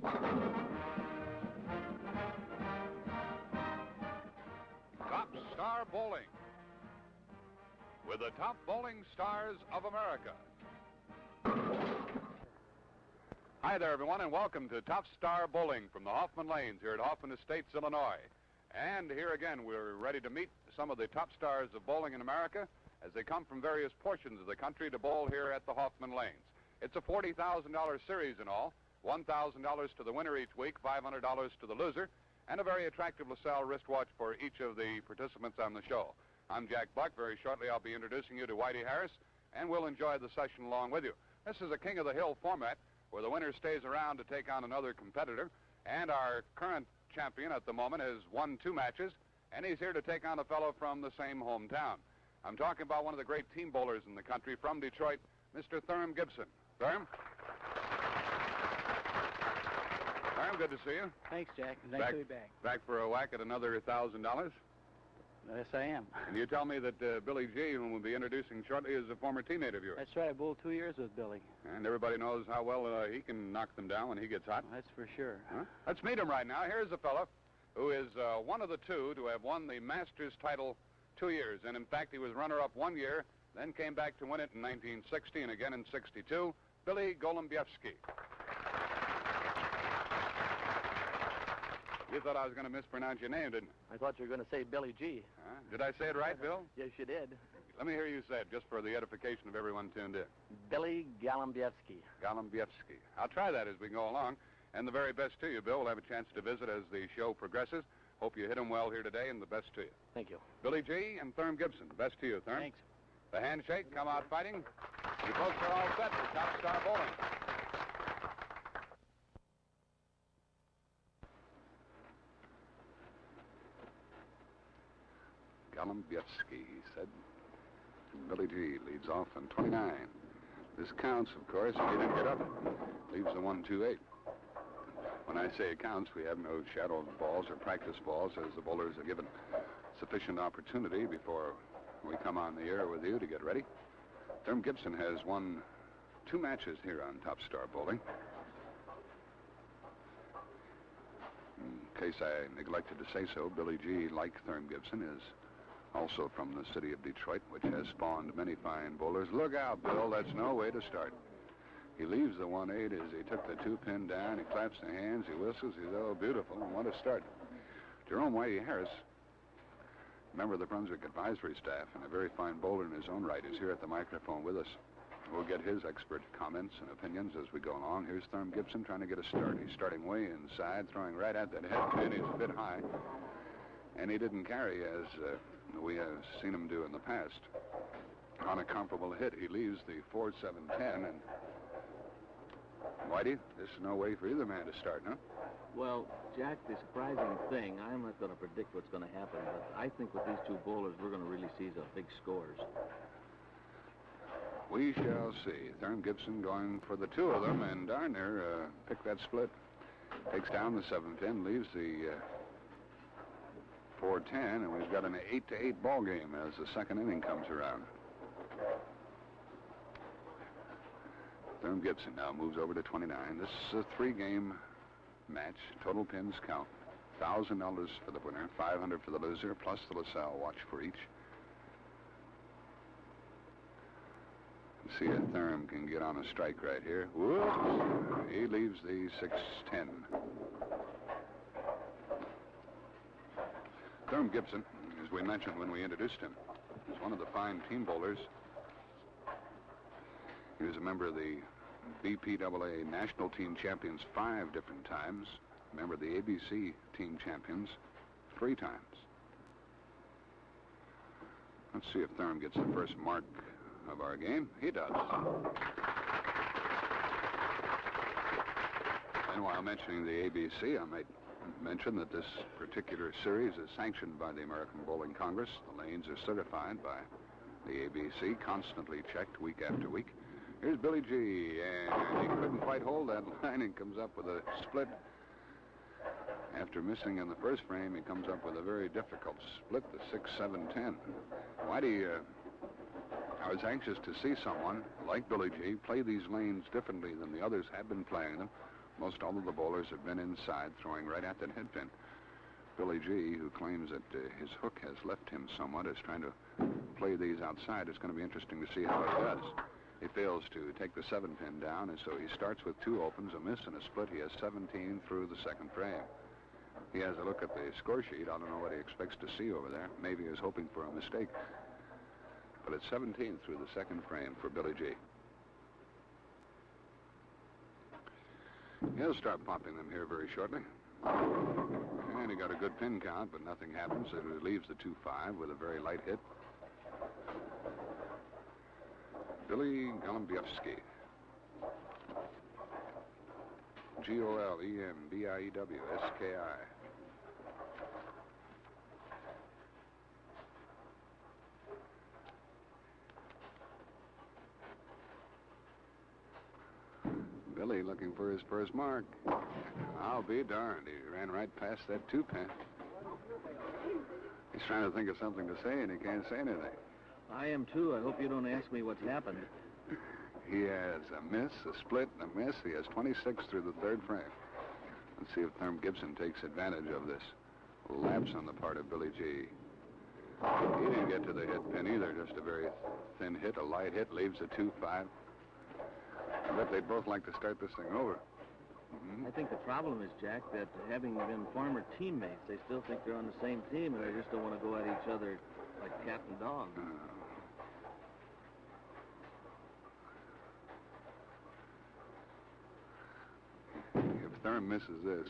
Top Star Bowling with the top bowling stars of America. Hi there, everyone, and welcome to Top Star Bowling from the Hoffman Lanes here at Hoffman Estates, Illinois. And here again, we're ready to meet some of the top stars of bowling in America as they come from various portions of the country to bowl here at the Hoffman Lanes. It's a $40,000 series in all, $1,000 to the winner each week, $500 to the loser, and a very attractive LaSalle wristwatch for each of the participants on the show. I'm Jack Buck. Very shortly, I'll be introducing you to Whitey Harris, and we'll enjoy the session along with you. This is a King of the Hill format, where the winner stays around to take on another competitor, and our current champion at the moment has won 2 matches, and he's here to take on a fellow from the same hometown. I'm talking about one of the great team bowlers in the country from Detroit, Mr. Therm Gibson. Therm? Therm, good to see you. Thanks, Jack. Nice to be back. Back for a whack at another $1,000. Yes, I am. And you tell me that Billy G., whom we'll be introducing shortly, is a former teammate of yours. That's right. I bowled 2 years with Billy. And everybody knows how well he can knock them down when he gets hot. That's for sure. Huh? Let's meet him right now. Here's a fellow who is one of the 2 to have won the Masters title 2 years. And, in fact, he was runner-up 1 year, then came back to win it in 1960 and again in 62. Bill Golombiewski. You thought I was going to mispronounce your name, didn't you? I thought you were going to say Billy G. Did I say it right, Bill? Yes, you did. Let me hear you say it, just for the edification of everyone tuned in. Billy Golombiewski. Golombiewski. I'll try that as we go along. And the very best to you, Bill. We'll have a chance to visit as the show progresses. Hope you hit him well here today, and the best to you. Thank you. Billy G. and Therm Gibson. Best to you, Therm. Thanks. The handshake, come out fighting. You folks are all set for Top Star Bowling. Golombiewski, he said. Billy G. leads off on 29. This counts, of course, if he didn't get up. Leaves the 1-2-8. When I say it counts, we have no shadow balls or practice balls, as the bowlers are given sufficient opportunity before we come on the air with you to get ready. Therm Gibson has won 2 matches here on Top Star Bowling. In case I neglected to say so, Billy G., like Therm Gibson, is also from the city of Detroit, which has spawned many fine bowlers. Look out, Bill, that's no way to start. He leaves the 1-8 as he took the 2-pin down. He claps the hands, he whistles, he's, oh, beautiful, and what a start. Jerome Whitey Harris, member of the Brunswick advisory staff and a very fine bowler in his own right, is here at the microphone with us. We'll get his expert comments and opinions as we go along. Here's Therm Gibson trying to get a start. He's starting way inside, throwing right at that head pin. He's a bit high, and he didn't carry as we have seen him do in the past. On a comparable hit, he leaves the 4-7-10, and Whitey, this is no way for either man to start, huh? Well, Jack, the surprising thing, I'm not going to predict what's going to happen, but I think with these 2 bowlers, we're going to really see some big scores. We shall see. Therm Gibson going for the 2 of them, and darn near picked that split. Takes down the 7-10, leaves the 4-10, and we've got an 8-8 ball game as the second inning comes around. Therm Gibson now moves over to 29. This is a 3-game match. Total pins count. $1,000 for the winner, $500 for the loser, plus the LaSalle watch for each. Let's see if Therm can get on a strike right here. Whoops! He leaves the 6-10. Therm Gibson, as we mentioned when we introduced him, is one of the fine team bowlers. He was a member of the BPAA National Team Champions 5 different times, a member of the ABC Team Champions 3 times. Let's see if Therm gets the first mark of our game. He does. And while mentioning the ABC, I might mention that this particular series is sanctioned by the American Bowling Congress. The lanes are certified by the ABC, constantly checked week after week. Here's Billy G., and he couldn't quite hold that line and comes up with a split. After missing in the first frame, he comes up with a very difficult split, the 6-7-10. Whitey, I was anxious to see someone like Billy G. play these lanes differently than the others had been playing them. Most all of the bowlers have been inside, throwing right at that head pin. Billy G, who claims that his hook has left him somewhat, is trying to play these outside. It's going to be interesting to see how he does. He fails to take the 7-pin down, and so he starts with 2 opens, a miss, and a split. He has 17 through the second frame. He has a look at the score sheet. I don't know what he expects to see over there. Maybe he was hoping for a mistake. But it's 17 through the second frame for Billy G. He'll start popping them here very shortly. And he got a good pin count, but nothing happens. It leaves the 2-5 with a very light hit. Billy Golombiewski. Golembiewiski. Billy looking for his first mark. I'll be darned. He ran right past that 2-pin. He's trying to think of something to say, and he can't say anything. I am, too. I hope you don't ask me what's happened. He has a miss, a split, and a miss. He has 26 through the third frame. Let's see if Therm Gibson takes advantage of this lapse on the part of Billy G. He didn't get to the hit pin either, just a very thin hit, a light hit, leaves a 2-5. I bet they'd both like to start this thing over. Mm-hmm. I think the problem is, Jack, that having been former teammates, they still think they're on the same team, and they just don't want to go at each other like cat and dog. If Therm misses this...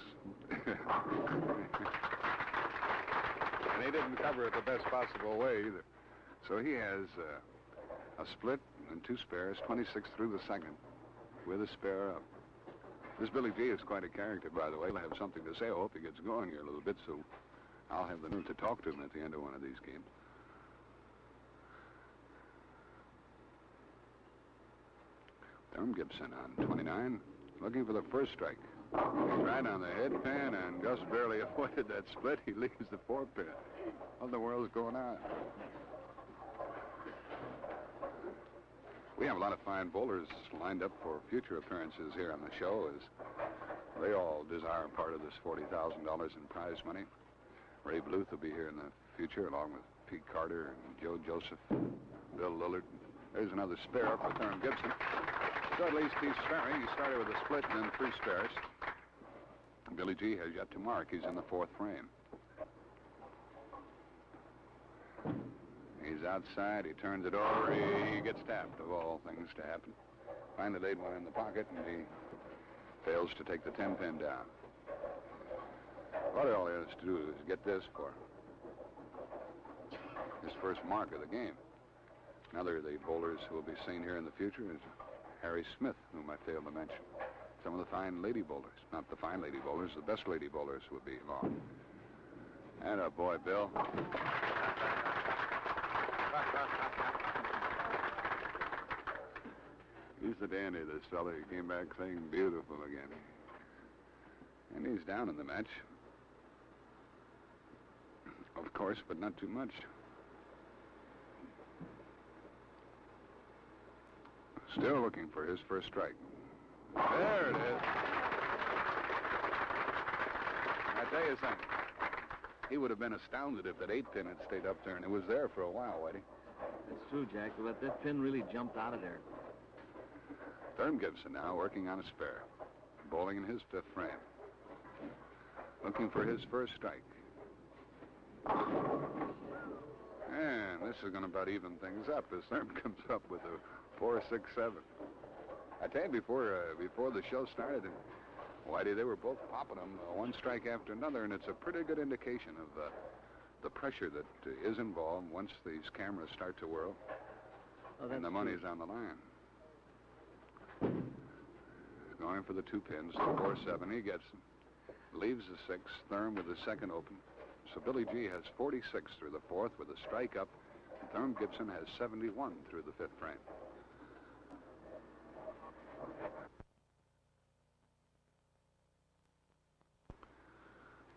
And he didn't cover it the best possible way, either. So he has a split and 2 spares, 26 through the second, with a spare up. This Billy G is quite a character, by the way. He'll have something to say. I hope he gets going here a little bit, so I'll have the need to talk to him at the end of one of these games. Therm Gibson on 29, looking for the first strike. He's right on the head pin and just barely avoided that split. He leaves the 4-pin. What in the world's going on? We have a lot of fine bowlers lined up for future appearances here on the show, as they all desire part of this $40,000 in prize money. Ray Bluth will be here in the future, along with Pete Carter and Joe Joseph, Bill Lillard. There's another spare for Therm Gibson. So at least he's sparing. He started with a split and then 3 spares. Billy G has yet to mark. He's in the 4th frame. He's outside. He turns it over. He gets tapped, of all things to happen. Finally laid one in the pocket, and he fails to take the 10-pin down. What all he has to do is get this for his first mark of the game. Another of the bowlers who will be seen here in the future is Harry Smith, whom I failed to mention. Some of the fine lady bowlers. Not the fine lady bowlers, the best lady bowlers will be along. And a boy, Bill. He's the dandy, this fella. He came back saying beautiful again. And he's down in the match. Of course, but not too much. Still looking for his first strike. There it is. I tell you something. He would have been astounded if that 8-pin had stayed up there, and it was there for a while, Whitey. That's true, Jack, but that pin really jumped out of there. Therm Gibson now working on a spare. Bowling in his 5th frame. Looking for his first strike. And this is going to about even things up as Therm comes up with a 4-6-7. I tell you, before the show started, Whitey, they were both popping them one strike after another, and it's a pretty good indication of the pressure that is involved once these cameras start to whirl. Oh, and the money's on the line. Going for the 2 pins, the 4-7. He gets them. Leaves the 6. Therm with the second open. So Billy G has 46 through the 4th with a strike up. Therm Gibson has 71 through the 5th frame.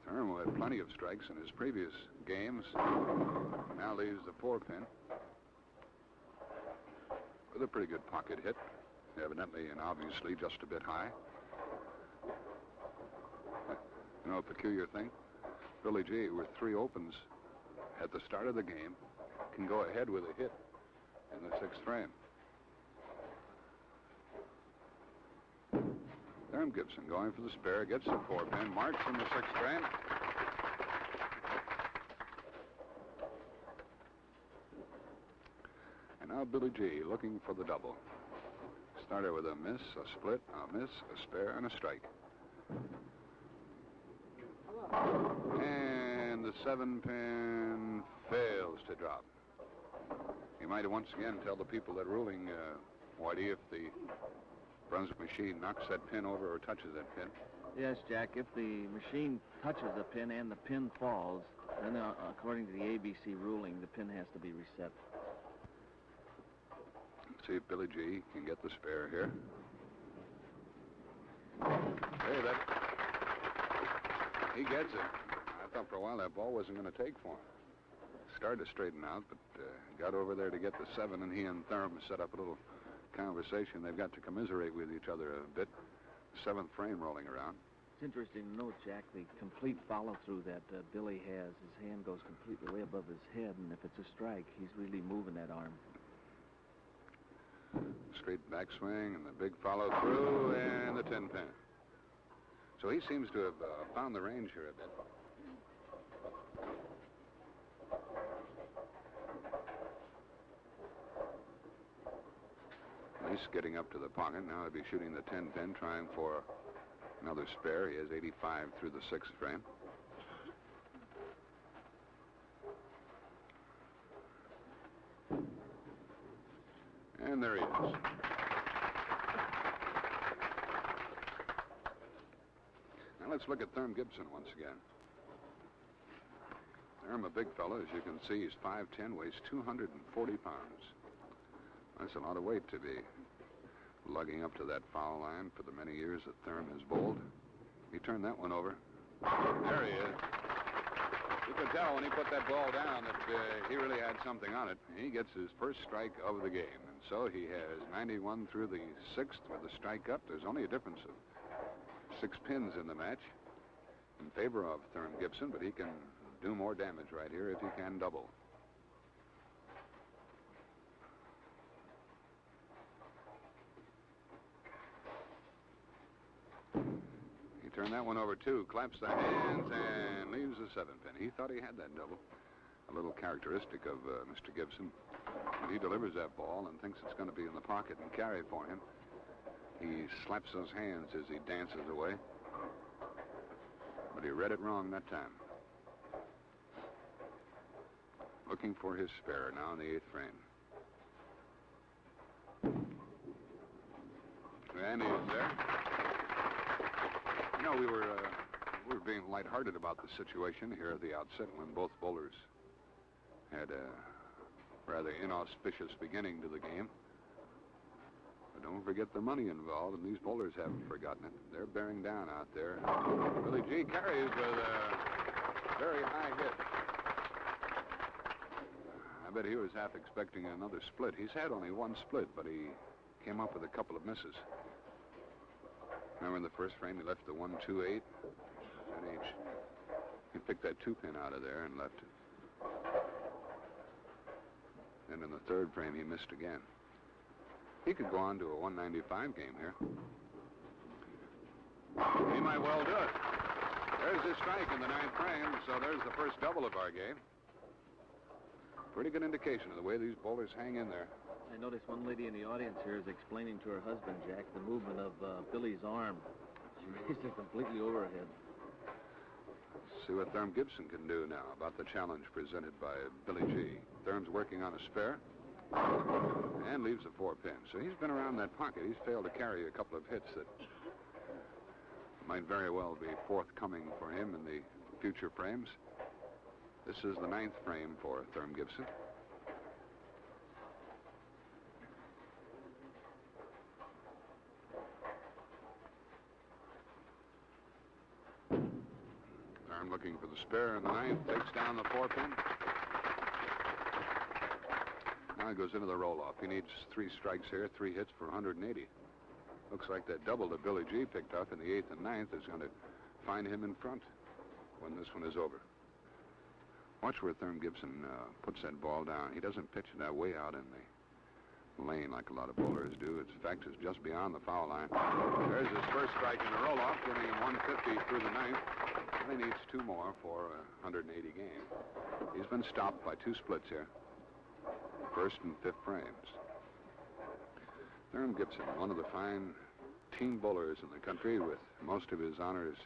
Therm, who had plenty of strikes in his previous games, now leaves the 4-pin with a pretty good pocket hit, evidently and obviously just a bit high. You know, a peculiar thing? Billy G, with 3 opens at the start of the game, can go ahead with a hit in the 6th frame. Therm Gibson going for the spare, gets the 4-pin, marks in the 6th frame. And now Billy G looking for the double. Started with a miss, a split, a miss, a spare, and a strike. And the 7-pin fails to drop. You might once again tell the people that ruling, Whitey, if the Brunswick machine knocks that pin over or touches that pin. Yes, Jack, if the machine touches the pin and the pin falls, then according to the ABC ruling, the pin has to be reset. Let's see if Billy G can get the spare here. Hey, he gets it. I thought for a while that ball wasn't going to take for him. Started to straighten out, but got over there to get the 7, and he and Therm set up a little conversation. They've got to commiserate with each other a bit. 7th frame rolling around. It's interesting to note, Jack, the complete follow-through that Billy has. His hand goes completely way above his head, and if it's a strike, he's really moving that arm. Straight backswing and the big follow-through and the 10-pin. So he seems to have found the range here a bit. He's getting up to the pocket. Now he'll be shooting the 10-pin, trying for another spare. He has 85 through the 6th frame. And there he is. Now let's look at Therm Gibson once again. Therm, a big fellow, as you can see. He's 5'10", weighs 240 pounds. That's a lot of weight to be lugging up to that foul line for the many years that Therm has bowled. He turned that one over. There he is. You could tell when he put that ball down that he really had something on it. He gets his first strike of the game. And so he has 91 through the 6th with a strike up. There's only a difference of 6 pins in the match in favor of Therm Gibson, but he can do more damage right here if he can double. Turned that one over, too. Claps the hands and leaves the 7-pin. He thought he had that double. A little characteristic of Mr. Gibson. When he delivers that ball and thinks it's going to be in the pocket and carry for him, he slaps those hands as he dances away. But he read it wrong that time. Looking for his spare now in the 8th frame. And he's there. You know, we were being lighthearted about the situation here at the outset when both bowlers had a rather inauspicious beginning to the game. But don't forget the money involved, and these bowlers haven't forgotten it. They're bearing down out there. Billy G carries with a very high hit. I bet he was half expecting another split. He's had only one split, but he came up with a couple of misses. Remember in the 1st frame, he left the 1-2-8 at each. He picked that 2-pin out of there and left it. Then in the 3rd frame, he missed again. He could go on to a 195 game here. He might well do it. There's his strike in the 9th frame, so there's the first double of our game. Pretty good indication of the way these bowlers hang in there. I noticed one lady in the audience here is explaining to her husband, Jack, the movement of Billy's arm. She raised it completely over her head. See what Therm Gibson can do now about the challenge presented by Billy G. Therm's working on a spare and leaves a 4-pin. So he's been around that pocket. He's failed to carry a couple of hits that might very well be forthcoming for him in the future frames. This is the 9th frame for Therm Gibson. Therm looking for the spare in the 9th, takes down the 4-pin. Now he goes into the roll-off. He needs 3 strikes here, 3 hits for 180. Looks like that double that Billy G picked up in the 8th and 9th is going to find him in front. when this one is over. Watch where Therm Gibson puts that ball down. He doesn't pitch it that way out in the lane like a lot of bowlers do. In fact, it's just beyond the foul line. There's his first strike in the roll-off, giving him 150 through the ninth. And he needs 2 more for a 180 game. He's been stopped by 2 splits here. First and 5th frames. Therm Gibson, one of the fine team bowlers in the country, with most of his honors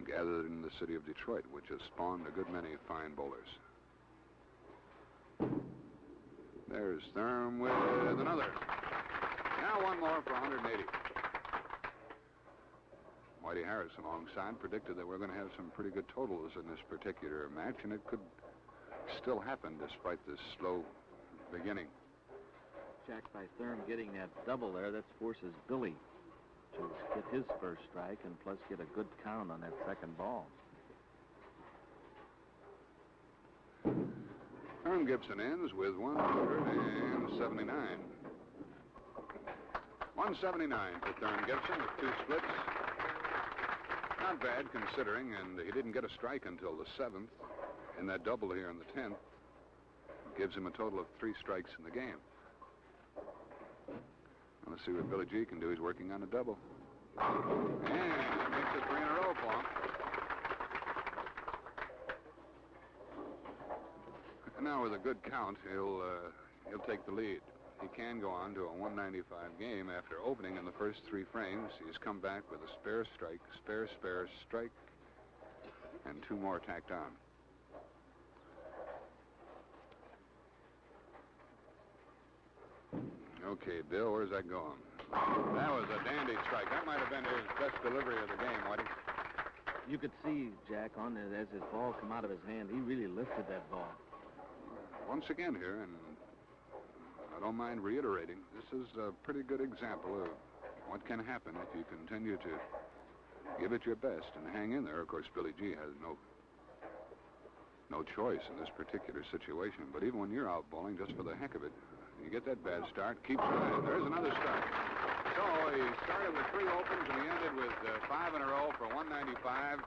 gathered in the city of Detroit, which has spawned a good many fine bowlers. There's Therm with another. Now 1 more for 180. Whitey Harris alongside predicted that we're going to have some pretty good totals in this particular match, and it could still happen despite this slow beginning. Jack, by Therm getting that double there, that forces Billy to get his first strike and plus get a good count on that second ball. Therm Gibson ends with 179. 179 for Therm Gibson with 2 splits. Not bad considering, and he didn't get a strike until the 7th, and that double here in the 10th gives him a total of 3 strikes in the game. Now, let's see what Billy G can do. He's working on a double. And makes it 3 in a row for him. And now with a good count, he'll take the lead. He can go on to a 195 game after opening in the first 3 frames. He's come back with a spare strike, spare strike, and 2 more tacked on. Okay, Bill, where's that going? That was a dandy strike. That might have been his best delivery of the game, Whitey. You could see, Jack, on it as his ball come out of his hand, he really lifted that ball. Once again here, and I don't mind reiterating, this is a pretty good example of what can happen if you continue to give it your best and hang in there. Of course, Billy G has no choice in this particular situation, but even when you're out bowling just for the heck of it, you get that bad start, keep trying. There's another strike. So he started with 3 opens and he ended with 5 in a row for 195.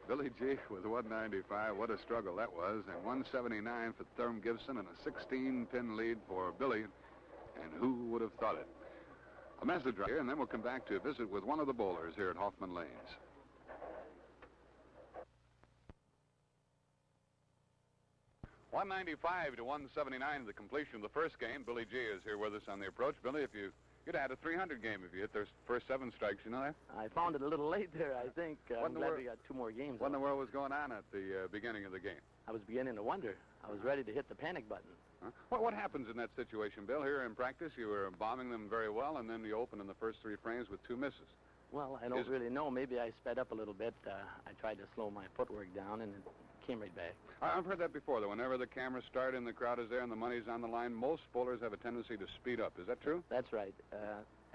Billy G with 195. What a struggle that was. And 179 for Therm Gibson and a 16-pin lead for Billy. And who would have thought it? A message right here, and then we'll come back to visit with one of the bowlers here at Hoffman Lanes. $195 to $179, the completion of the first game. Billy G is here with us on the approach. Billy, if you'd had a 300 game if you hit those first 7 strikes, you know that? I found it a little late there, I think. I'm glad we got 2 more games. What in the world was going on at the beginning of the game? I was beginning to wonder. I was ready to hit the panic button. Huh? What happens in that situation, Bill? Here in practice, you were bombing them very well, and then you open in the first 3 frames with 2 misses. Well, I don't really know. Maybe I sped up a little bit. I tried to slow my footwork down, and it came right back. I've heard that before, that whenever the cameras start and the crowd is there and the money's on the line, most bowlers have a tendency to speed up. Is that true? That's right.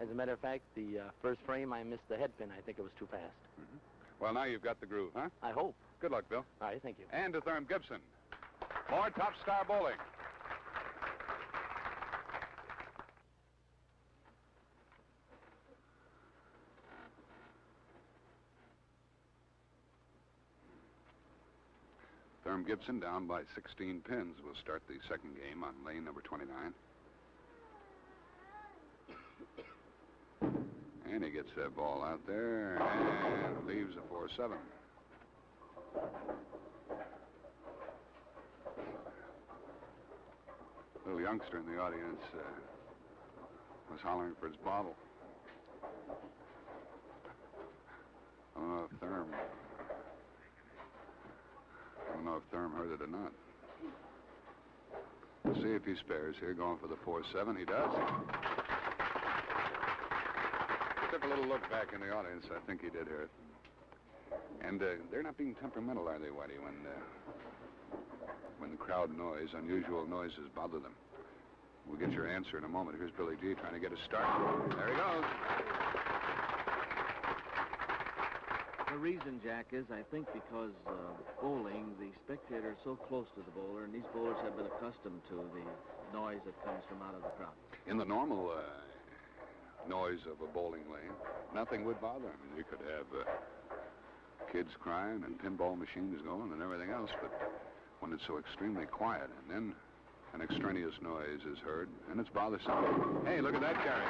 As a matter of fact, the first frame, I missed the head pin. I think it was too fast. Mm-hmm. Well, now you've got the groove, huh? I hope. Good luck, Bill. All right, thank you. And to Therm Gibson. More top star bowling. Therm Gibson down by 16 pins will start the second game on lane number 29. And he gets that ball out there and leaves a 4-7. Little youngster in the audience was hollering for his bottle. I don't know if Therm heard it or not. We'll see if he spares here, going for the 4-7. He does. Took a little look back in the audience. I think he did hear it. And they're not being temperamental, are they, Whitey, when the crowd noise, unusual noises bother them? We'll get your answer in a moment. Here's Billy G trying to get a start. There he goes. The reason, Jack, is I think because bowling, the spectator is so close to the bowler, and these bowlers have been accustomed to the noise that comes from out of the crowd. In the normal noise of a bowling lane, nothing would bother him. You could have kids crying and pinball machines going and everything else, but when it's so extremely quiet, and then an extraneous noise is heard, and it's bothersome. Hey, look at that carry.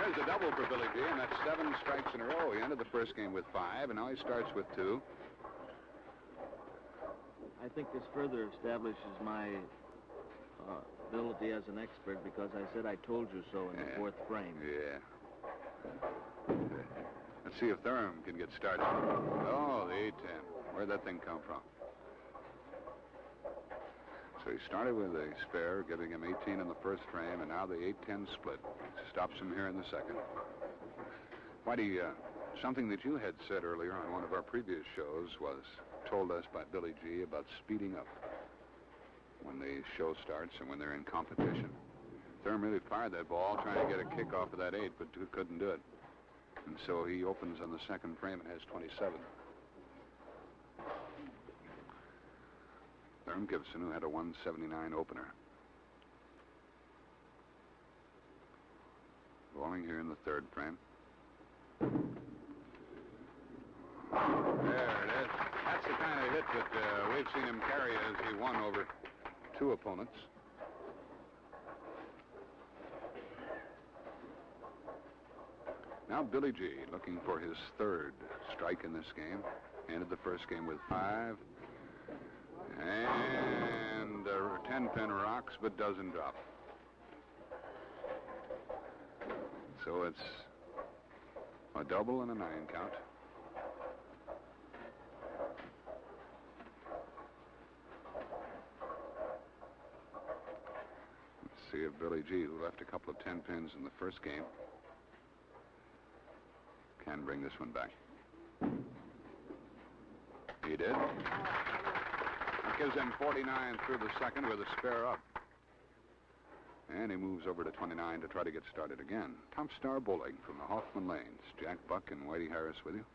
There's a double for Billy G, and that's 7 strikes in a row. He ended the first game with 5, and now he starts with 2. I think this further establishes my ability as an expert because I said I told you so in the 4th frame. Yeah. Let's see if Therm can get started. Oh, the 8-10. Where'd that thing come from? So he started with a spare, giving him 18 in the first frame, and now the 8-10 split. Stops him here in the second. Whitey, something that you had said earlier on one of our previous shows was told us by Billy G about speeding up when the show starts and when they're in competition. Therm really fired that ball, trying to get a kick off of that 8, but couldn't do it. And so he opens on the second frame and has 27. Therm Gibson, who had a 179 opener. Bowling here in the 3rd frame. There it is. That's the kind of hit that we've seen him carry as he won over 2 opponents. Now Billy G looking for his 3rd strike in this game. Ended the first game with 5. And 10-pin rocks, but doesn't drop. So it's a double and a 9 count. Let's see if Billy G, who left a couple of 10 pins in the first game, can bring this one back. He did. That gives him 49 through the second with a spare up. And he moves over to 29 to try to get started again. Top Star Bowling from the Hoffman Lanes. Jack Buck and Whitey Harris with you.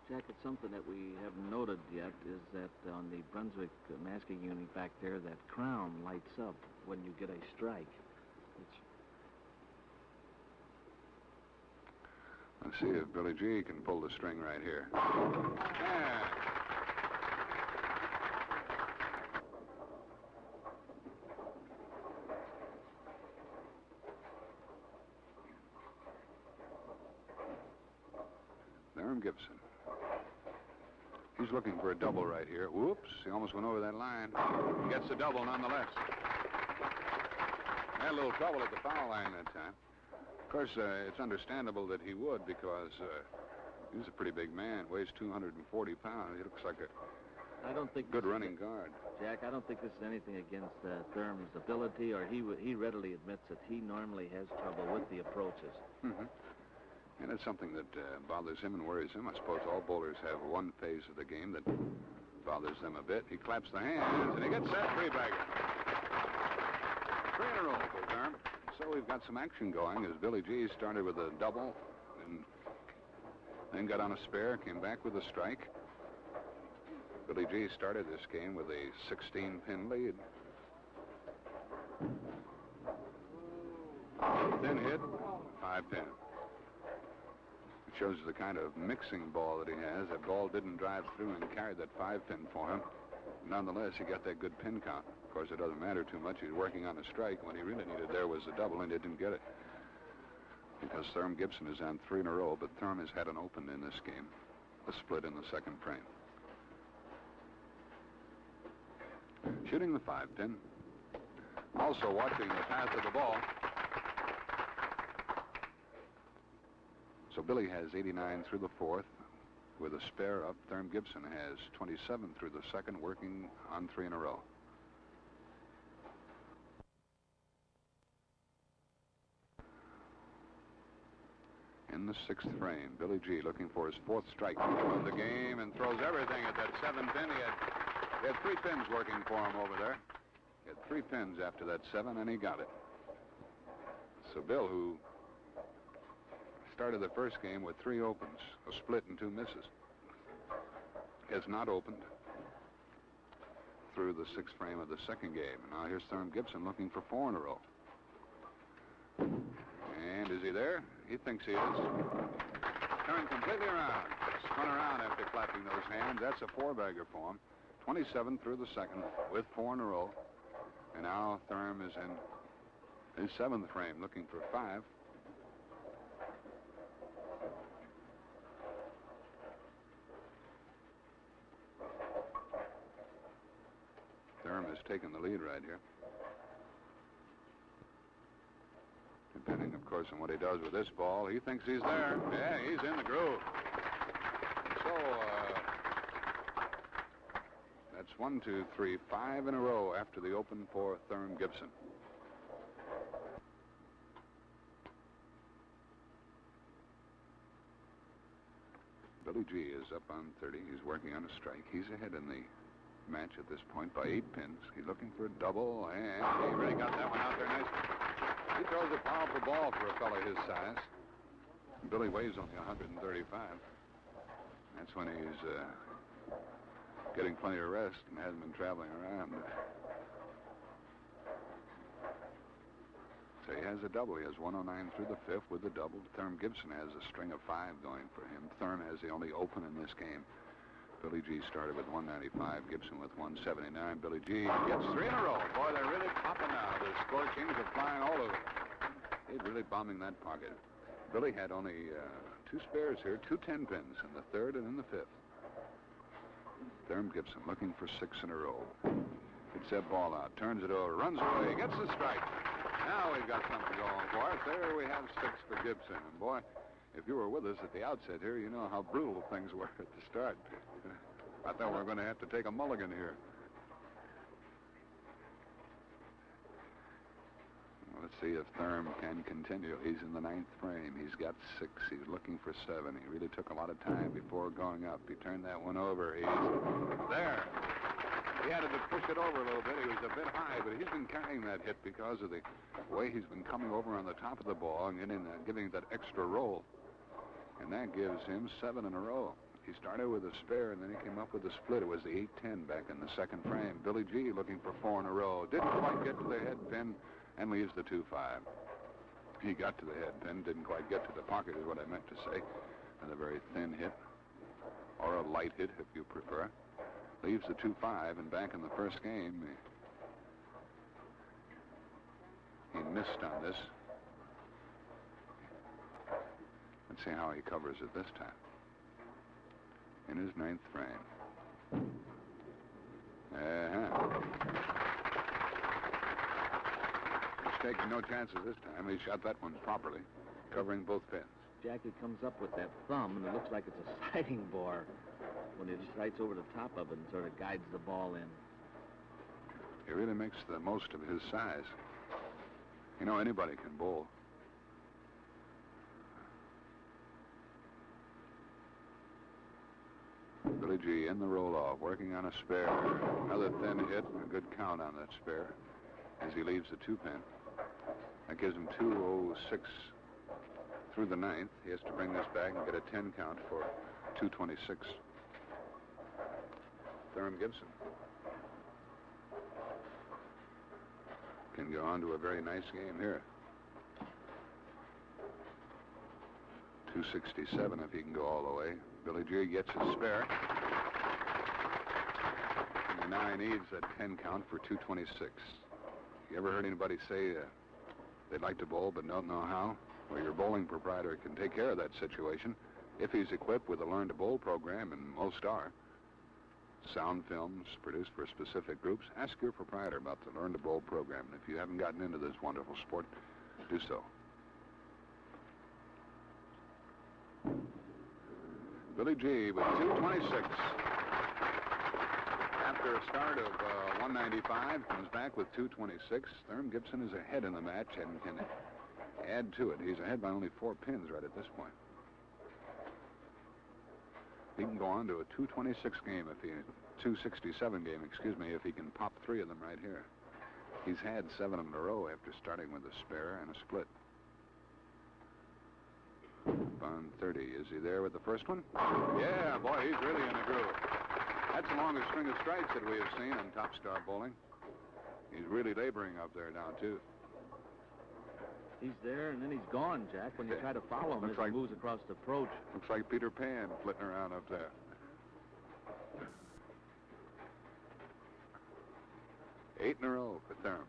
Jack, it's something that we haven't noted yet is that on the Brunswick masking unit back there, that crown lights up when you get a strike. Let's see if Billy G can pull the string right here. Yeah. Therm Gibson. He's looking for a double right here. Whoops, he almost went over that line. Gets a double nonetheless. Had a little trouble at the foul line that time. Of course, it's understandable that he would because he's a pretty big man, weighs 240 pounds. He looks like a good running guard. Jack, I don't think this is anything against Therm's ability, or he readily admits that he normally has trouble with the approaches. Mm-hmm. And it's something that bothers him and worries him. I suppose all bowlers have one phase of the game that bothers them a bit. He claps the hands, and he gets that 3-bagger. 3 in a row for Therm. So we've got some action going as Billy G started with a double and then got on a spare, came back with a strike. Billy G started this game with a 16-pin lead. Thin hit, 5-pin. It shows the kind of mixing ball that he has. That ball didn't drive through and carry that 5-pin for him. Nonetheless, he got that good pin count. Of course, it doesn't matter too much. He's working on a strike. What he really needed there was a double, and he didn't get it. Because Therm Gibson is on 3 in a row, but Therm has had an open in this game. A split in the second frame. Shooting the 5-pin. Also watching the path of the ball. So Billy has 89 through the 4th. With a spare up, Therm Gibson has 27 through the second, working on 3 in a row. In the 6th frame, Billy G looking for his 4th strike of the game and throws everything at that 7-pin. He had 3 pins working for him over there. He had 3 pins after that 7, and he got it. So Bill, who started the first game with 3 opens, a split and 2 misses, has not opened through the 6th frame of the second game. And now here's Therm Gibson looking for 4 in a row. And is he there? He thinks he is. turned completely around. Spun around after clapping those hands. That's a four-bagger for him. 27 through the second with 4 in a row. And now Therm is in his 7th frame looking for 5. Therm has taken the lead right here. Depending, of course, on what he does with this ball, he thinks he's there. Yeah, he's in the groove. So, that's 1, 2, 3, 5 in a row after the open for Therm Gibson. Billy G is up on 30. He's working on a strike. He's ahead in the match at this point by 8 pins. He's looking for a double, and he really got that one out there nicely. He throws a powerful ball for a fellow his size. Billy weighs only 135. That's when he's getting plenty of rest and hasn't been traveling around. So he has a double. He has 109 through the 5th with the double. Therm Gibson has a string of 5 going for him. Therm has the only open in this game. Billy G started with 195, Gibson with 179. Billy G gets 3 in a row. Boy, they're really popping now. The scorchings are flying all over. He's really bombing that pocket. Billy had only 2 spares here, 2 10 pins in the 3rd and in the 5th. Therm Gibson looking for 6 in a row. Hits that ball out, turns it over, runs away, gets the strike. Now we've got something going for us. There we have 6 for Gibson. And boy, if you were with us at the outset here, you know how brutal things were at the start. I thought we were going to have to take a mulligan here. Well, let's see if Therm can continue. He's in the 9th frame. He's got 6. He's looking for 7. He really took a lot of time before going up. He turned that one over. He's there. He had to push it over a little bit. He was a bit high, but he's been carrying that hit because of the way he's been coming over on the top of the ball and giving that extra roll. And that gives him 7 in a row. He started with a spare, and then he came up with a split. It was the 8-10 back in the 2nd frame. Billy G looking for 4 in a row. Didn't quite get to the head pin and leaves the 2-5. He got to the head pin, didn't quite get to the pocket is what I meant to say. And a very thin hit, or a light hit if you prefer. Leaves the 2-5, and back in the first game, he missed on this. Let's see how he covers it this time. In his 9th frame. He's taking no chances this time. He shot that one properly, covering both pins. Jackie comes up with that thumb, and it looks like it's a sighting bar when he just rights over the top of it and sort of guides the ball in. He really makes the most of his size. You know, anybody can bowl. Billy G in the roll-off, working on a spare. Another thin hit, a good count on that spare as he leaves the 2-pin. That gives him 206 through the 9th. He has to bring this back and get a 10 count for 226. Therm Gibson can go on to a very nice game here. 267 if he can go all the way. Billy G gets his spare. And now he needs a 10 count for 226. You ever heard anybody say they'd like to bowl but don't know how? Well, your bowling proprietor can take care of that situation if he's equipped with a Learn to Bowl program, and most are. Sound films produced for specific groups. Ask your proprietor about the Learn to Bowl program. And if you haven't gotten into this wonderful sport, do so. Billy G with 226. After a start of 195, comes back with 226. Therm Gibson is ahead in the match and can add to it. He's ahead by only 4 pins right at this point. He can go on to a 226 game if he, 267 game, excuse me, if he can pop 3 of them right here. He's had 7 in a row after starting with a spare and a split. On 30. Is he there with the first one? Yeah, boy, he's really in a groove. That's the longest string of strikes that we have seen in Top Star Bowling. He's really laboring up there now, too. He's there, and then he's gone, Jack, when you try to follow him as he moves across the approach. Looks like Peter Pan flitting around up there. Eight in a row for Therm.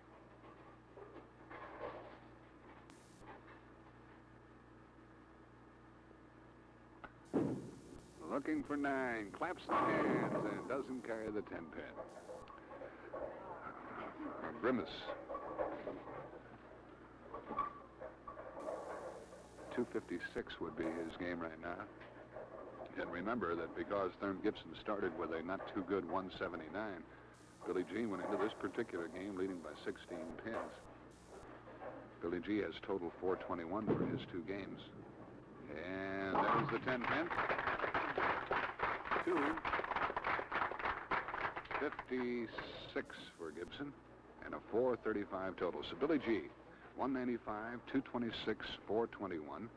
Looking for 9, claps the hands, and doesn't carry the 10 pin. A grimace. 256 would be his game right now. And remember that because Therm Gibson started with a not too good 179, Billy G went into this particular game leading by 16 pins. Billy G has total 421 for his 2 games. And there's the 10 pin. 256 for Gibson and a 435 total. So Billy G, 195, 226, 421.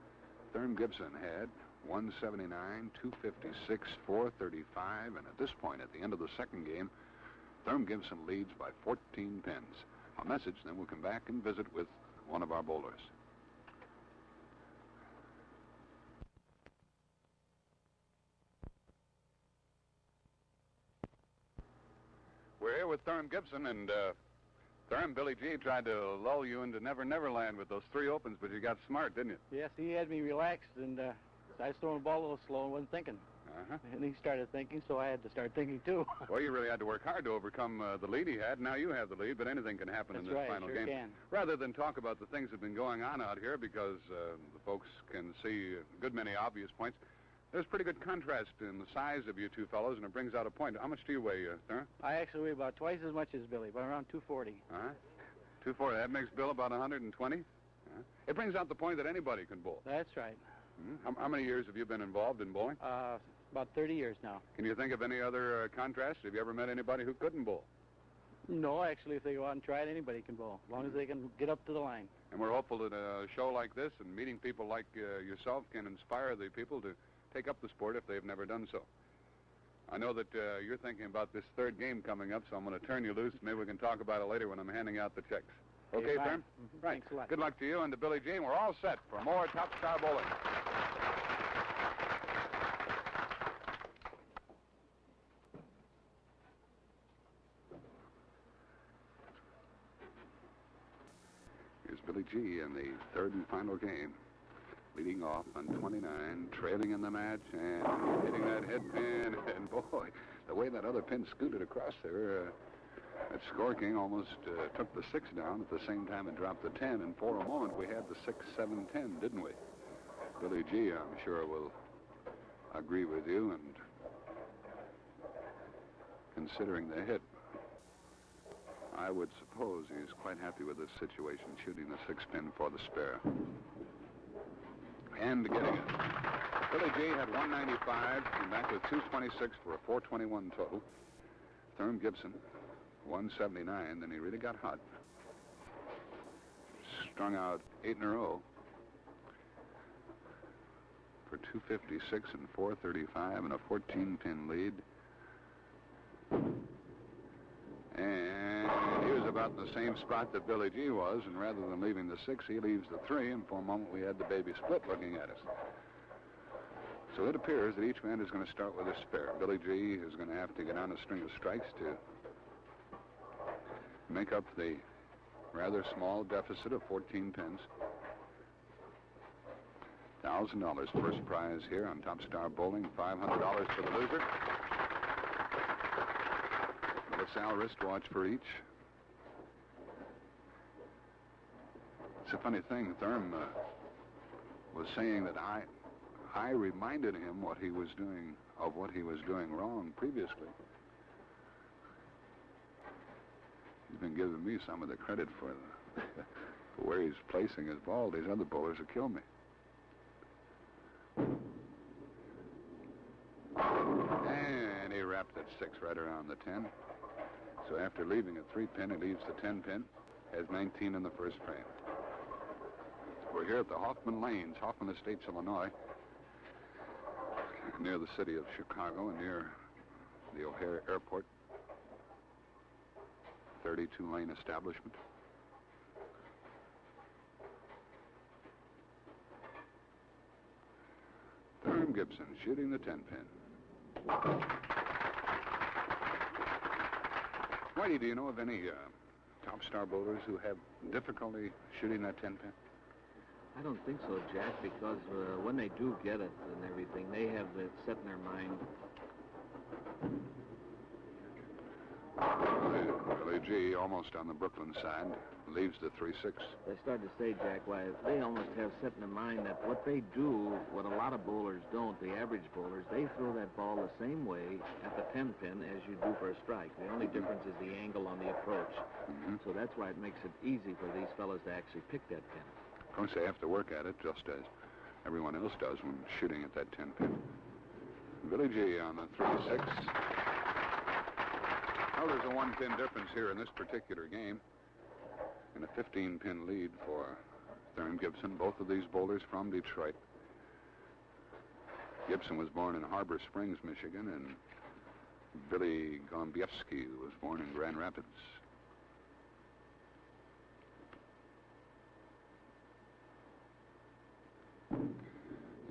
Therm Gibson had 179, 256, 435, and at this point, at the end of the second game, Therm Gibson leads by 14 pins. A message, then we'll come back and visit with one of our bowlers. We're here with Therm Gibson, and Therm, Billy G tried to lull you into Never Never Land with those 3 opens, but you got smart, didn't you? Yes, he had me relaxed, and I was throwing the ball a little slow and wasn't thinking. Uh-huh. And he started thinking, so I had to start thinking, too. Well, you really had to work hard to overcome the lead he had. Now you have the lead, but anything can happen in this final sure game. Can. Rather than talk about the things that have been going on out here, because the folks can see a good many obvious points, there's pretty good contrast in the size of you two fellows, and it brings out a point. How much do you weigh, Therm? I actually weigh about twice as much as Billy, about around 240. Uh-huh. 240. That makes Bill about 120. Uh-huh. It brings out the point that anybody can bowl. That's right. Mm-hmm. How many years have you been involved in bowling? About 30 years now. Can you think of any other contrast? Have you ever met anybody who couldn't bowl? No, actually, if they go out and try it, anybody can bowl, as long as they can get up to the line. And we're hopeful that a show like this and meeting people like yourself can inspire the people to take up the sport if they've never done so. I know that you're thinking about this third game coming up, so I'm going to turn you loose. Maybe we can talk about it later when I'm handing out the checks. Okay, Therm? Mm-hmm. Right. Thanks a lot. Good luck to you and to Billy G. We're all set for more Top Star Bowling. Here's Billy G. in the third and final game. Leading off on 29, trailing in the match, and hitting that head pin. And boy, the way that other pin scooted across there, that Score King almost took the 6 down at the same time and dropped the 10. And for a moment, we had the 6, 7, 10, didn't we? Billy G, I'm sure, will agree with you. And considering the hit, I would suppose he's quite happy with this situation, shooting the 6 pin for the spare. And getting it. Billy G had 195, came back with 226 for a 421 total. Therm Gibson, 179, then he really got hot. Strung out 8 in a row for 256 and 435 and a 14-pin lead. And he was about in the same spot that Billy G was, and rather than leaving the 6, he leaves the 3, and for a moment we had the baby split looking at us. So it appears that each man is going to start with a spare. Billy G is going to have to get on a string of strikes to make up the rather small deficit of 14 pins. $1,000 first prize here on Top Star Bowling, $500 for the loser. LaSalle wristwatch for each. It's a funny thing. Therm was saying that I reminded him what he was doing wrong previously. He's been giving me some of the credit for where he's placing his ball. These other bowlers will kill me. And he wrapped that 6 right around the 10. So after leaving a 3-pin, he leaves the 10-pin, has 19 in the first frame. We're here at the Hoffman Lanes, Hoffman Estates, Illinois, near the city of Chicago and near the O'Hare Airport. 32-lane establishment. Therm Gibson shooting the 10-pin. Whitey, do you know of any top star bowlers who have difficulty shooting that 10-pin? I don't think so, Jack, because when they do get it and everything, they have it set in their mind. Billy G, almost on the Brooklyn side, leaves the 3-6. I started to say, Jack, why they almost have set in their mind that what they do, what a lot of bowlers don't, the average bowlers, they throw that ball the same way at the 10-pin as you do for a strike. The only difference is the angle on the approach. So that's why it makes it easy for these fellas to actually pick that pin. Of course, they have to work at it just as everyone else does when shooting at that 10-pin. Billy G on the 3-6. Well, there's a 1-pin difference here in this particular game, and a 15-pin lead for Therm Gibson. Both of these bowlers from Detroit. Gibson was born in Harbor Springs, Michigan, and Bill Golombiewski was born in Grand Rapids.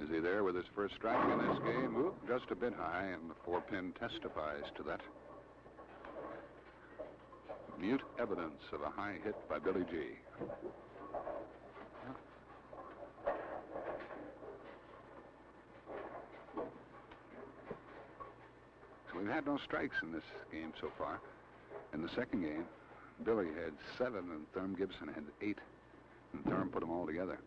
Is he there with his first strike in this game? Oop, just a bit high, and the 4-pin testifies to that. Mute evidence of a high hit by Billy G. So we've had no strikes in this game so far. In the second game, Billy had 7 and Therm Gibson had 8, and Therm put them all together.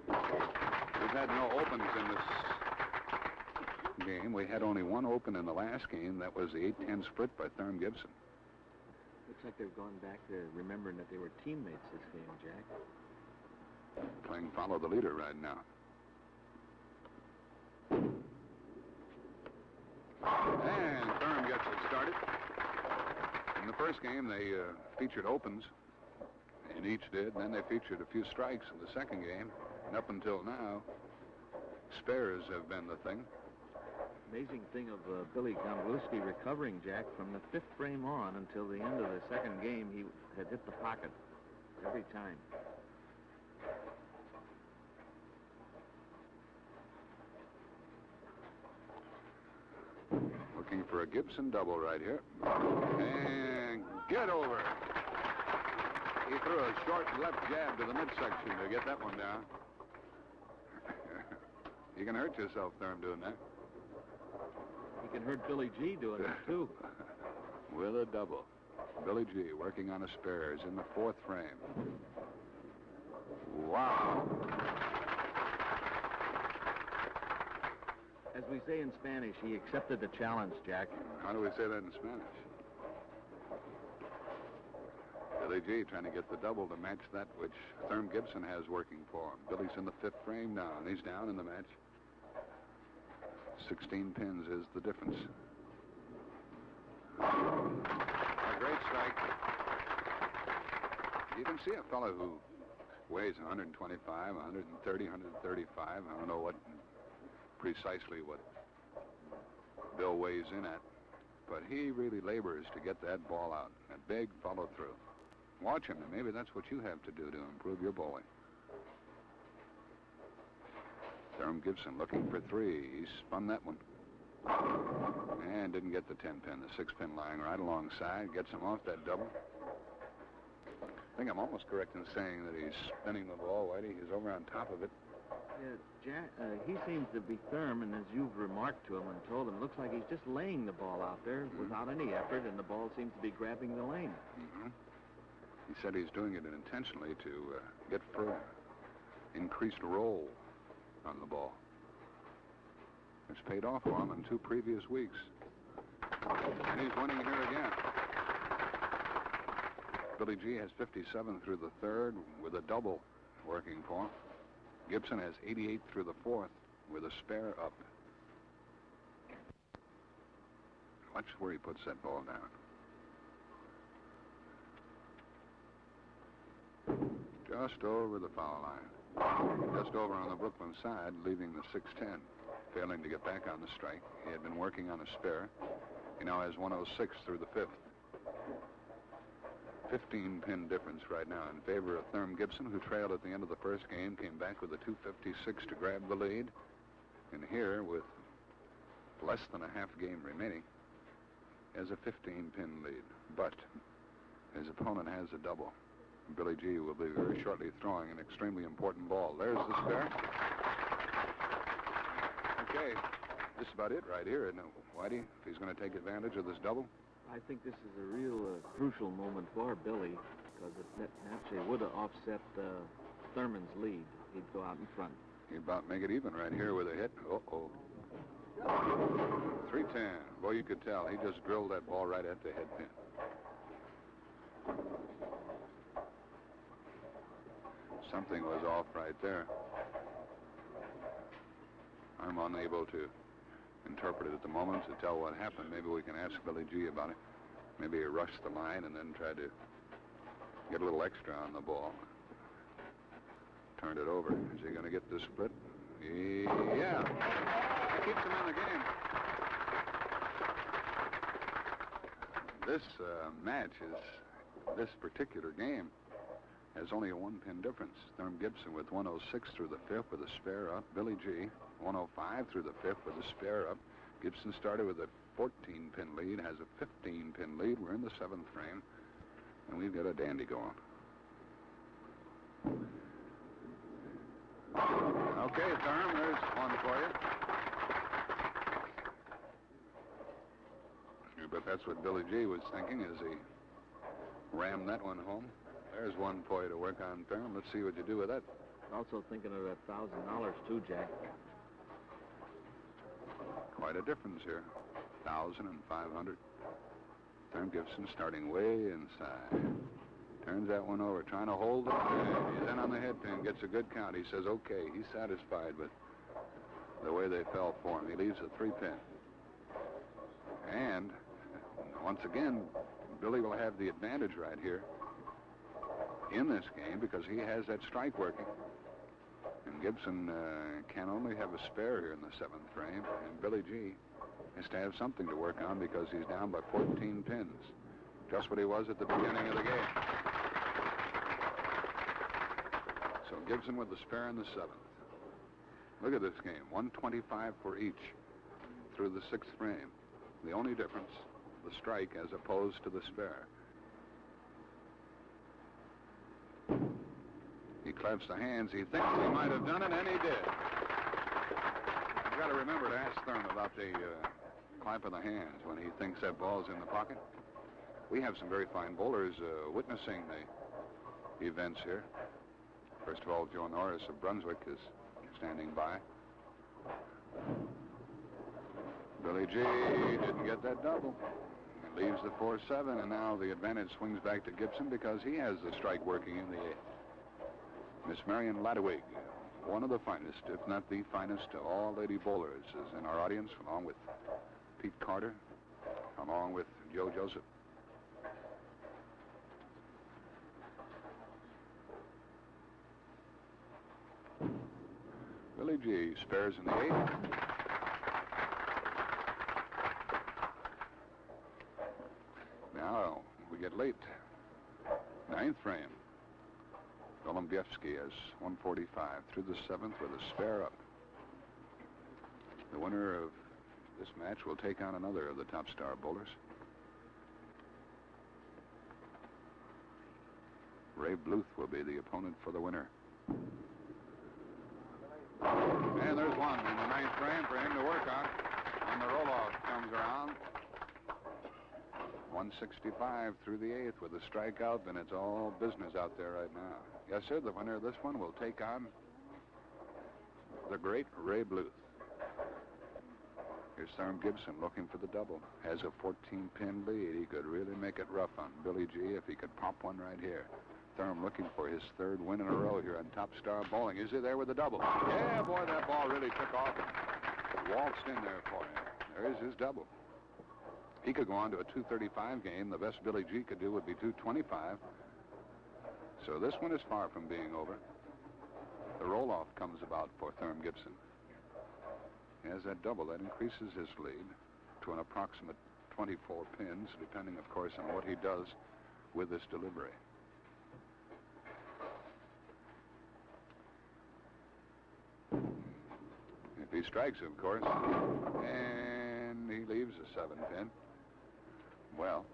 We've had no opens in this game. We had only one open in the last game. That was the 8-10 split by Therm Gibson. Looks like they've gone back to remembering that they were teammates this game, Jack. Playing follow the leader right now. And Therm gets it started. In the first game, they featured opens, and each did. Then they featured a few strikes in the second game. And up until now, spares have been the thing. Amazing thing of Billy Golombiewski recovering, Jack, from the 5th frame on until the end of the second game, he had hit the pocket every time. Looking for a Gibson double right here. And get over. He threw a short left jab to the midsection to get that one down. You can hurt yourself, Therm, doing that. You can hurt Billy G doing it, too. With a double. Billy G working on a spares in the 4th frame. Wow. As we say in Spanish, he accepted the challenge, Jack. How do we say that in Spanish? Billy G trying to get the double to match that which Therm Gibson has working for him. Billy's in the 5th frame now, and he's down in the match. 16 pins is the difference. A great strike. You can see a fellow who weighs 125, 130, 135. I don't know what precisely what Bill weighs in at, but he really labors to get that ball out. A big follow-through. Watch him, and maybe that's what you have to do to improve your bowling. Therm Gibson looking for 3. He spun that one. And didn't get the 10-pin. The 6-pin lying right alongside. Gets him off that double. I think I'm almost correct in saying that he's spinning the ball, Whitey. He's over on top of it. Yeah, Jack, he seems to be Therm, and as you've remarked to him and told him, looks like he's just laying the ball out there without any effort, and the ball seems to be grabbing the lane. He said he's doing it intentionally to get further increased roll on the ball. It's paid off for him in 2 previous weeks. And he's winning here again. Billy G has 57 through the 3rd with a double working for him. Gibson has 88 through the 4th with a spare up. Watch where he puts that ball down. Just over the foul line. Just over on the Brooklyn side, leaving the 6-10. Failing to get back on the strike. He had been working on a spare. He now has 106 through the 5th. 15-pin difference right now in favor of Therm Gibson, who trailed at the end of the first game, came back with a 256 to grab the lead. And here, with less than a half game remaining, has a 15-pin lead. But his opponent has a double. Billy G will be very shortly throwing an extremely important ball. There's the spare. Okay, this is about it right here, isn't it, Whitey? If he's going to take advantage of this double. I think this is a real crucial moment for Billy, because it naturally would have offset Thurman's lead. He'd go out in front. He'd about make it even right here with a hit. Uh-oh. 310. Boy, you could tell. He just drilled that ball right at the head pin. Something was off right there. I'm unable to interpret it at the moment to tell what happened. Maybe we can ask Billy G about it. Maybe he rushed the line and then tried to get a little extra on the ball. Turned it over. Is he going to get this split? Yeah. Keeps him in the game. This match this particular game has only a one-pin difference. Therm Gibson with 106 through the fifth with a spare up. Billy G, 105 through the fifth with a spare up. Gibson started with a 14-pin lead, has a 15-pin lead. We're in the seventh frame, and we've got a dandy going. Okay, Therm, there's one for you. But that's what Billy G was thinking as he rammed that one home. There's one for you to work on, Therm. Let's see what you do with that. Also thinking of that $1,000 too, Jack. Quite a difference here. 1,000 and 500. Therm Gibson starting way inside. Turns that one over, trying to hold it. He's in on the head pin, gets a good count. He says, okay, he's satisfied with the way they fell for him. He leaves a 3-pin. And once again, Billy will have the advantage right here in this game because he has that strike working. And Gibson can only have a spare here in the seventh frame. And Billy G has to have something to work on because he's down by 14 pins. Just what he was at the beginning of the game. So Gibson with the spare in the seventh. Look at this game. 125 for each through the sixth frame. The only difference, the strike as opposed to the spare. He claps the hands. He thinks he might have done it, and he did. You've got to remember to ask Therm about the clap of the hands when he thinks that ball's in the pocket. We have some very fine bowlers witnessing the events here. First of all, Joe Norris of Brunswick is standing by. Billy G didn't get that double. He leaves the 4-7, and now the advantage swings back to Gibson because he has the strike working in the eighth. Miss Marion Ladewig, one of the finest, if not the finest, of all lady bowlers, is in our audience, along with Pete Carter, along with Joe Joseph. Billy G spares in the eighth. Now we get late. Ninth frame. Golombiewski has 145 through the seventh with a spare up. The winner of this match will take on another of the top star bowlers. Ray Bluth will be the opponent for the winner. And there's one in the ninth frame for him to work on when the roll-off comes around. 165 through the eighth with a strikeout, and it's all business out there right now. Yes, sir, the winner of this one will take on the great Ray Bluth. Here's Therm Gibson looking for the double. Has a 14-pin lead. He could really make it rough on Billy G if he could pop one right here. Therm looking for his third win in a row here on Top Star Bowling. Is he there with the double? Yeah, boy, that ball really took off and waltzed in there for him. There is his double. He could go on to a 235 game. The best Billy G could do would be 225. So this one is far from being over. The roll-off comes about for Therm Gibson. He has that double. That increases his lead to an approximate 24 pins, depending, of course, on what he does with this delivery. If he strikes, of course, and he leaves a 7-pin. Well,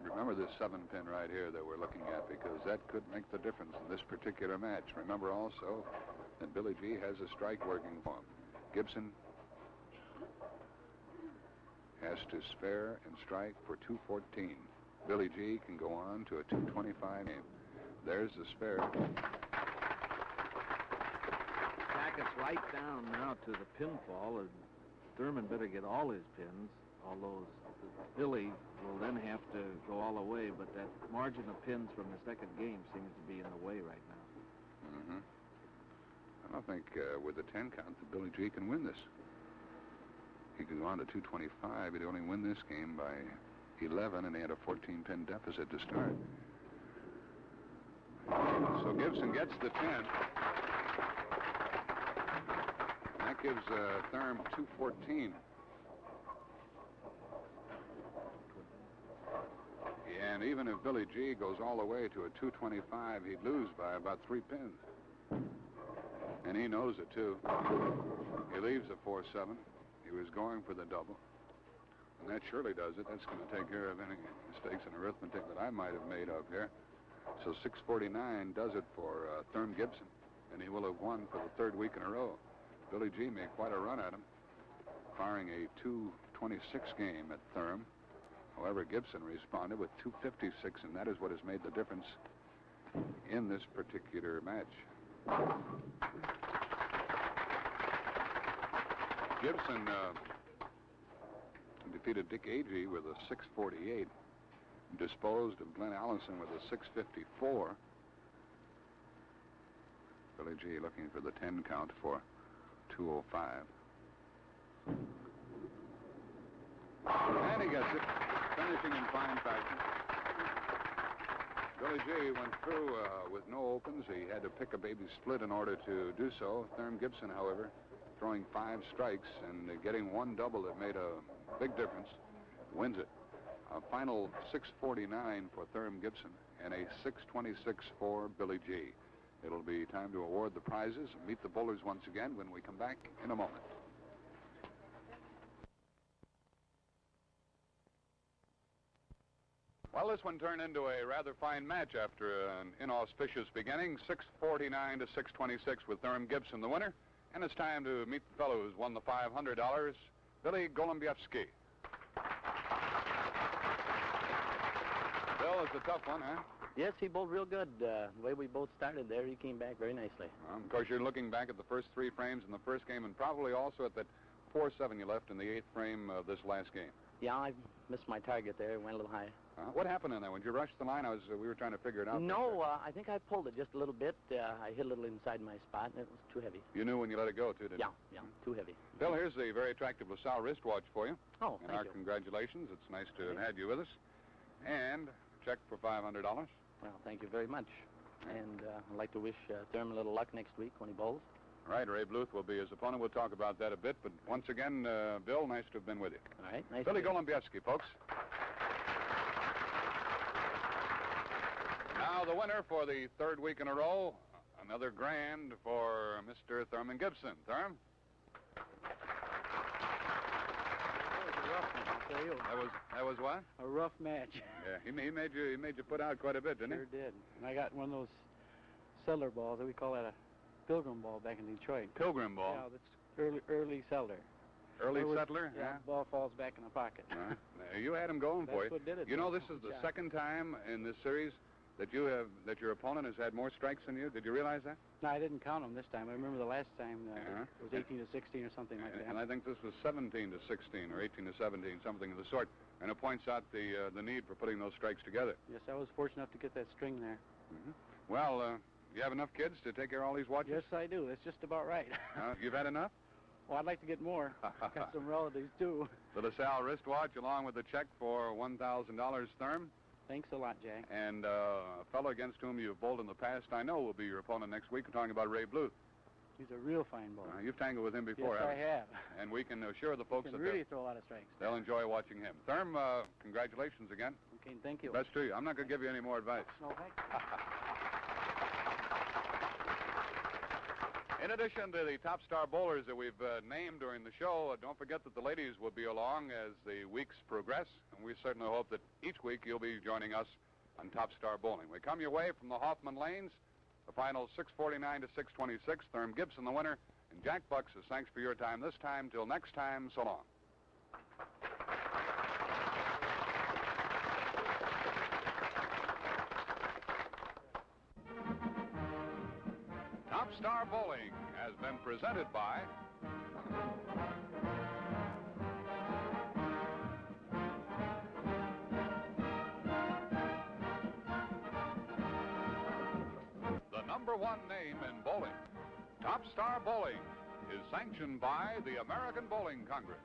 remember this 7-pin right here that we're looking at, because that could make the difference in this particular match. Remember also that Billy G has a strike working for him. Gibson has to spare and strike for 214. Billy G can go on to a 225 game. There's the spare. Back us right down now to the pinfall, and Thurman better get all his pins, although Billy will then have to go all the way, but that margin of pins from the second game seems to be in the way right now. Mm-hmm. I don't think with the 10 count that Billy G can win this. He could go on to 225. He'd only win this game by 11, and they had a 14-pin deficit to start. So Gibson gets the 10. That gives Therm 214. And even if Billy G goes all the way to a 225, he'd lose by about 3 pins. And he knows it, too. He leaves a 4-7. He was going for the double. And that surely does it. That's going to take care of any mistakes in arithmetic that I might have made up here. So 649 does it for Therm Gibson. And he will have won for the 3rd week in a row. Billy G made quite a run at him, firing a 226 game at Therm. However, Gibson responded with 256, and that is what has made the difference in this particular match. Gibson defeated Dick Agee with a 648, disposed of Glenn Allison with a 654. Billy G looking for the 10 count for 205. And he gets it, finishing in fine fashion. Billy G went through with no opens. He had to pick a baby split in order to do so. Therm Gibson, however, throwing 5 strikes and getting 1 double that made a big difference, wins it. A final 649 for Therm Gibson and a 626 for Billy G. It'll be time to award the prizes and meet the bowlers once again when we come back in a moment. Well, this one turned into a rather fine match after an inauspicious beginning. 649 to 626 with Therm Gibson the winner. And it's time to meet the fellow who's won the $500, Bill Golombiewski. Bill, it's a tough one, huh? Yes, he bowled real good. The way we both started there, he came back very nicely. Of course, you're looking back at the first 3 frames in the first game and probably also at that 4-7 you left in the 8th frame of this last game. Yeah, I missed my target there. It went a little high. What happened in that? When you rushed the line, we were trying to figure it out. No, I think I pulled it just a little bit. I hit a little inside my spot, and it was too heavy. You knew when you let it go, too, didn't you? Yeah, too heavy. Bill, here's the very attractive LaSalle wristwatch for you. Oh, and thank our you. congratulations. It's nice to have had you with us. And check for $500. Well, thank you very much. And I'd like to wish Therm a little luck next week when he bowls. Right, Ray Bluth will be his opponent. We'll talk about that a bit. But once again, Bill, nice to have been with you. All right, nice Billy to meet you. Golombiewski, folks. Now the winner for the 3rd week in a row, another grand for Mr. Thurman Gibson. Therm? That was a rough one, I'll tell you. That was what? A rough match. Yeah, he made you put out quite a bit, didn't Sure did. And I got one of those settler balls. We call that a pilgrim ball back in Detroit. he? Pilgrim ball. Yeah, that's early settler. Early It was- settler? Yeah, ball falls back in the pocket. You had him going for you. That's what did it. You know, though. this is the Yeah. 2nd time in this series that your opponent has had more strikes than you. Did you realize that? No, I didn't count them this time. I remember the last time Yeah. it was 18 to 16 or something like that. And I think this was 17 to 16 or 18 to 17, something of the sort. And it points out the need for putting those strikes together. Yes, I was fortunate enough to get that string there. Well, you have enough kids to take care of all these watches? Yes, I do. That's just about right. You've had enough? Well, I'd like to get more. Got some relatives, too. The LaSalle wristwatch, along with the check for $1,000, Therm. Thanks a lot, Jack. And a fellow against whom you've bowled in the past, I know will be your opponent next week. We're talking about Ray Bluth. He's a real fine bowler. You've tangled with him before, Yes, I haven't you? have. And we can assure the folks He that can really throw a lot of strikes. they'll enjoy watching him. Therm, congratulations again. Okay, thank you. Best to you. I'm not going to give you any more advice. No, thank you. In addition to the top star bowlers that we've named during the show, don't forget that the ladies will be along as the weeks progress, and we certainly hope that each week you'll be joining us on Top Star Bowling. We come your way from the Hoffman Lanes, the final 649 to 626, Therm Gibson the winner, and Jack Buck says thanks for your time this time. Till next time, so long. Top Star Bowling has been presented by the #1 name in bowling. Top Star Bowling is sanctioned by the American Bowling Congress.